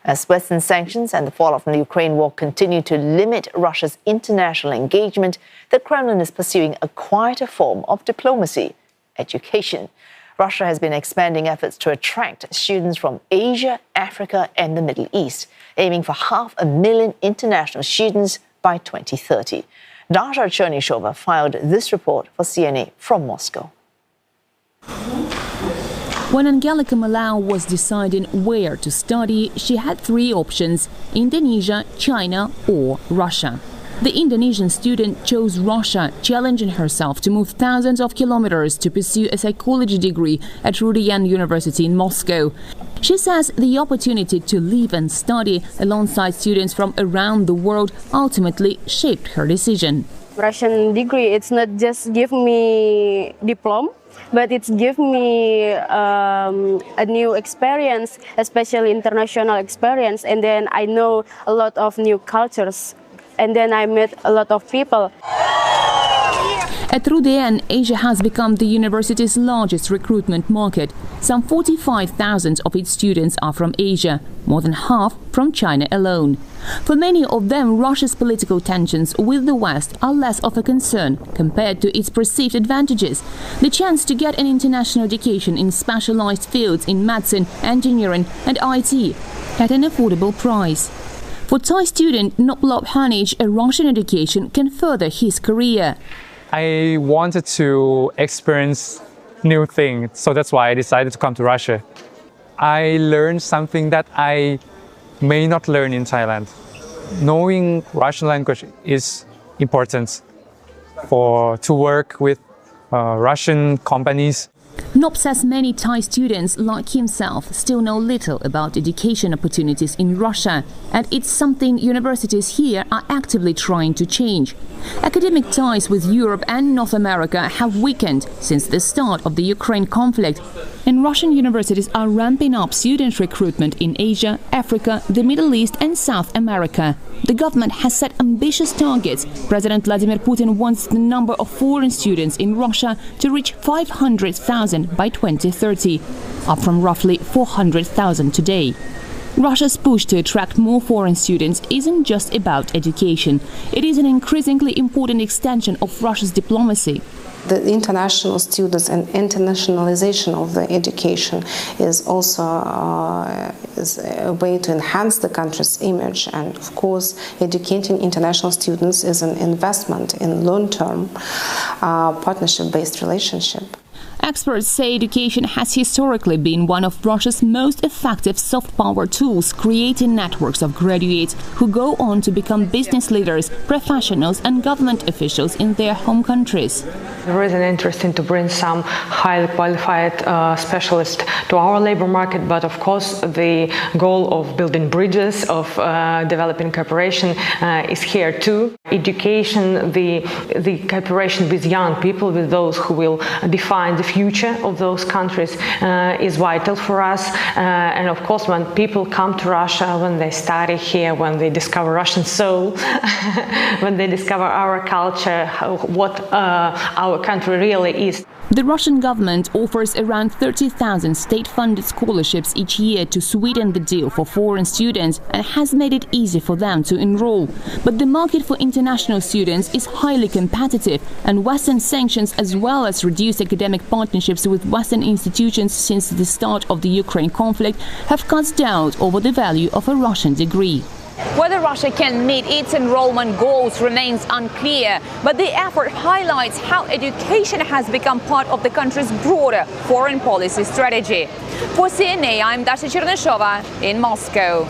As Western sanctions and the fallout from the Ukraine war continue to limit Russia's international engagement, the Kremlin is pursuing a quieter form of diplomacy: education. Russia has been expanding efforts to attract students from Asia, Africa, and the Middle East, aiming for 500,000 international students by 2030. Dasha Chernyshova filed this report for CNA from Moscow. When Angelica Malau was deciding where to study, she had three options: Indonesia, China, or Russia. The Indonesian student chose Russia, challenging herself to move thousands of kilometers to pursue a psychology degree at Rudian University in Moscow. She says the opportunity to live and study alongside students from around the world ultimately shaped her decision. Russian degree, it's not just give me diploma, but it's give me a new experience, especially international experience. And then I know a lot of new cultures. And then I met a lot of people. At Rudian, Asia has become the university's largest recruitment market. Some 45,000 of its students are from Asia, more than half from China alone. For many of them, Russia's political tensions with the West are less of a concern compared to its perceived advantages: the chance to get an international education in specialized fields in medicine, engineering and IT at an affordable price. For Thai student Noblop Hanich, a Russian education can further his career. I wanted to experience new things, so that's why I decided to come to Russia. I learned something that I may not learn in Thailand. Knowing Russian language is important to work with Russian companies. Nob says many Thai students, like himself, still know little about education opportunities in Russia, and it's something universities here are actively trying to change. Academic ties with Europe and North America have weakened since the start of the Ukraine conflict, and Russian universities are ramping up student recruitment in Asia, Africa, the Middle East and South America. The government has set ambitious targets. President Vladimir Putin wants the number of foreign students in Russia to reach 500,000 by 2030, up from roughly 400,000 today. Russia's push to attract more foreign students isn't just about education. It is an increasingly important extension of Russia's diplomacy. The international students and internationalization of the education is also is a way to enhance the country's image, and of course educating international students is an investment in long-term partnership-based relationship. Experts say education has historically been one of Russia's most effective soft power tools, creating networks of graduates who go on to become business leaders, professionals and government officials in their home countries. There is an interest in to bring some highly qualified specialists to our labor market, but of course the goal of building bridges, of developing cooperation is here too. Education, the cooperation with young people, with those who will define the future of those countries is vital for us. And of course, when people come to Russia, when they study here, when they discover Russian soul, when they discover our culture, what our country really is. The Russian government offers around 30,000 state-funded scholarships each year to sweeten the deal for foreign students and has made it easy for them to enroll. But the market for international students is highly competitive, and Western sanctions as well as reduced academic partnerships with Western institutions since the start of the Ukraine conflict have cut doubt over the value of a Russian degree. Whether Russia can meet its enrollment goals remains unclear, but the effort highlights how education has become part of the country's broader foreign policy strategy. For CNA, I'm Dasha Chernyshova in Moscow.